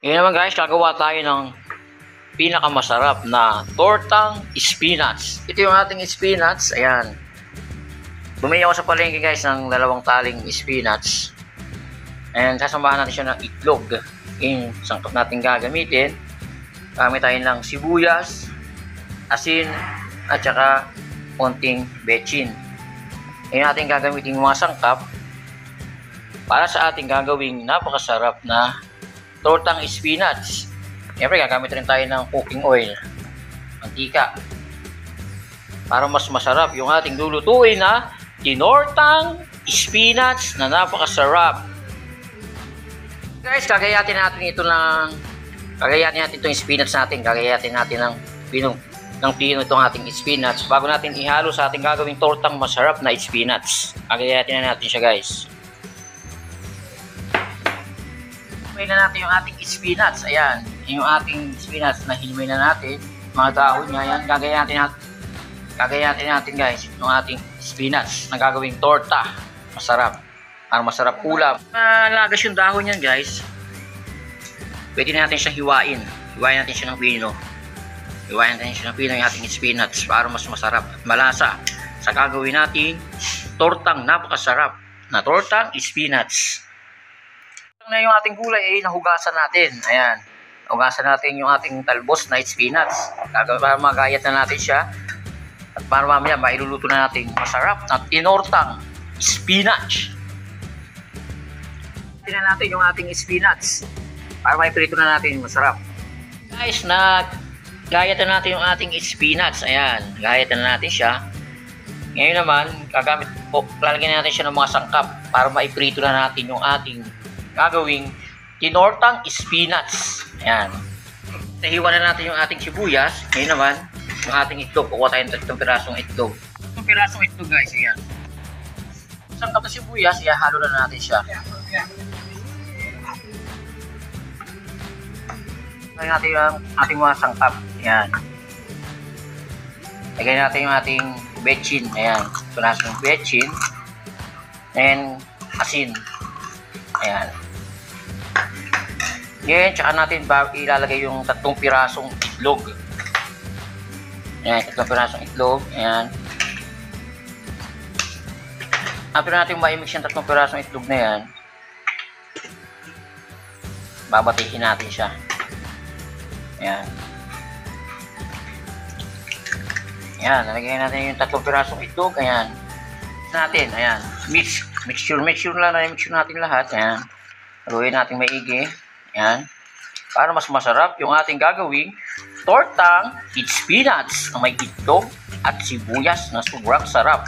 Ngayon naman guys, gagawa tayo ng pinakamasarap na tortang spinach. Ito yung ating spinach. Ayan. Bumili ako sa palengke guys ng 2 taling spinach. And sasamahan natin siya ng itlog. Yung sangkap natin gagamitin. Gamit tayo ng sibuyas, asin, at saka konting bechin. Ngayon natin gagamitin yung mga sangkap para sa ating gagawing napakasarap na tortang spinach. Siyempre, gagamit rin tayo ng cooking oil, mantika, para mas masarap yung ating lulutuin na tinortang spinach na napakasarap. Guys, gagayatin natin itong spinach natin. Gagayatin natin ng pino itong ating spinach bago natin ihalo sa ating gagawing tortang masarap na spinach. Gagayatin na natin siya guys. Hinimay na natin yung ating spinach. Ayan, yung ating spinach na hinimay na natin. Mga dahon niya, yan. Gagayatin natin guys yung ating spinach na gagawing torta. Masarap. Para masarap ulam. Malagas yung dahon yan guys. Pwede na natin siyang hiwain. Hiwain natin siya ng pino. Hiwain natin siya ng pino yung ating spinach para mas masarap at malasa sa gagawin natin tortang napakasarap na tortang spinach. Na yung ating gulay ay nahugasan natin. Ayan. Nahugasan natin yung ating talbos na spinach. Para magayat na natin siya. At para mamaya mailuluto na natin masarap na tinortang spinach. Tingnan natin yung ating spinach. Para maiprito na natin yung masarap. Guys, gayat na natin yung ating spinach. Ayan. Gayat na natin siya. Ngayon naman, lalagyan natin siya ng mga sangkap para maiprito na natin yung ating gagawing tinortang spinach. Ayan. Nahiwa na natin yung ating sibuyas. Ngayon naman, yung ating itlog. Kukuha tayo ng 3 pirasong itlog. 3 pirasong itlog guys. Ayan. Sangkap na sibuyas, ihalo na natin siya. Lagyan natin yung ating mga sangkap. Ayan. Lagyan natin yung ating bechin. Ayan. Pirasong bechin. And asin. Ayan. Ngayon, tsaka natin ilalagay yung 3 pirasong itlog. Ayan, 3 pirasong itlog. Ayan. After natin ma-mix yung 3 pirasong itlog na yan, babatihin natin siya. Ayan. Ayan, nalagyan natin yung 3 pirasong itlog. Ayan. Natin, ayan. Mixture lang na mixture natin lahat. Ayan. Haluin natin maigi. Ayan. Para mas masarap yung ating gagawing tortang spinach na may itlog at sibuyas na sobrang sarap.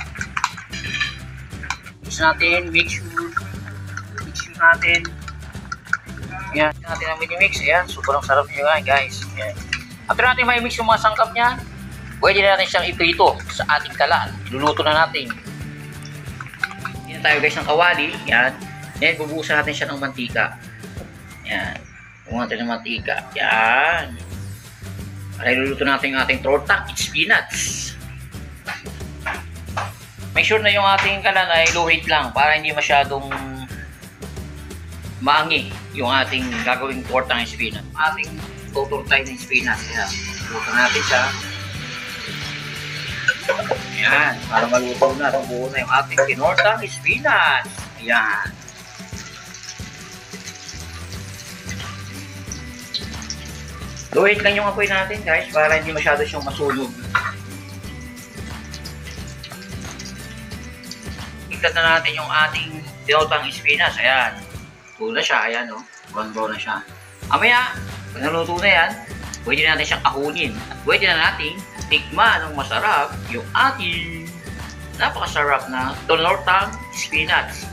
Mix natin, mixture natin. Ayan, natin ang mini-mix. Ayan, sobrang sarap niya guys. Ayan. After natin may mix yung mga sangkap niya, pwede na natin siyang iprito sa ating kalan. Iluluto na natin. Yan tayo guys ng kawali. Yan. Then bubuhusan natin siya ng mantika. Yan. Bubuhusan natin ng mantika. Yan. Para iluluto natin yung ating tortang spinach. Make sure na yung ating kalan ay low heat lang para hindi masyadong maangi yung ating gagawing tortang spinach. Ating tuturtay ng spinach. Yan. Luto natin siya. Ayan, para maluto na, buo na yung ating tinortang spinach. Ayan. Luwit lang yung apoy natin guys, para hindi masyado siyang masunog. Ikat na natin yung ating tinortang spinach. Ayan. Tulo na siya, ayan o. Brown na siya. Amaya, pag naluto na yan, pwede na natin siyang kahunin. At pwede na natin tikman ng masarap yung ating napakasarap na tinortang spinach.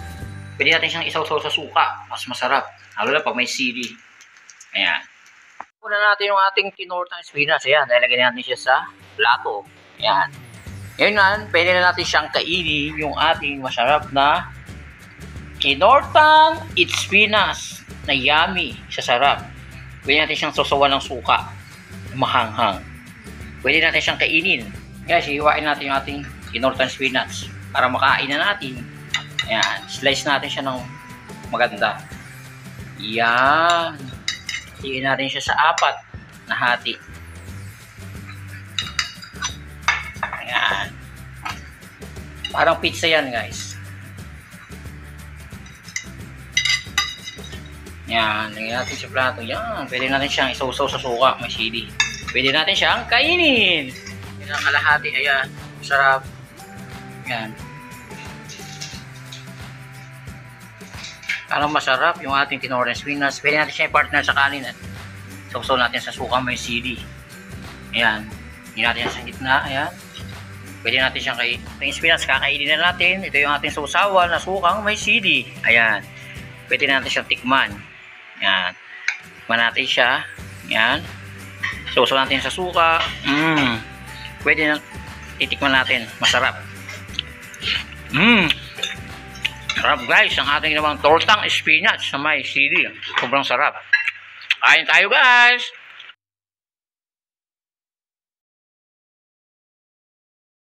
Pwede natin siyang isaw-saw sa suka. Mas masarap. Lalo na pag may sili. Ayan. Una natin yung ating tinortang spinach. Ayan. Nilagyan natin siya sa plato. Ayan. Ngayon nga, pwede na natin siyang kainin yung ating masarap na tinortang spinach na yummy. Sa sarap. Pwede natin siyang sasawan ng suka. Mahanghang. Pwede natin siyang kainin. Guys, hiwain natin yung ating tinortang spinach para makain na natin. Ayan, slice natin siya ng maganda. Yan. Hatiin natin siya sa 4 na hati. Ayan. Parang pizza yan, guys. Yan, lagyan natin sa plato. Yan, pwede natin siyang isawsaw sa suka, may sili. Pwede natin siyang kainin. Yan ang kalahati, ayan. Sarap. Yan. Parang masarap yung ating tinola spinach. Pwede natin siya i-partner sa kanin at sausaw natin sa suka, may sili. Ayan. Hindi natin sa gitna, ayan. Pwede natin siyang yung spinach, kakainin na natin. Ito yung ating sausawan na sukang may sili. Ayan. Pwede natin siyang tikman. Yan. Tikman natin siya. Yan. Sausaw natin sa suka. Pwede na titikman natin. Masarap. Sarap, guys. Ang ating ginawang tortang spinach sa may sili. Sobrang sarap. Kain tayo, guys.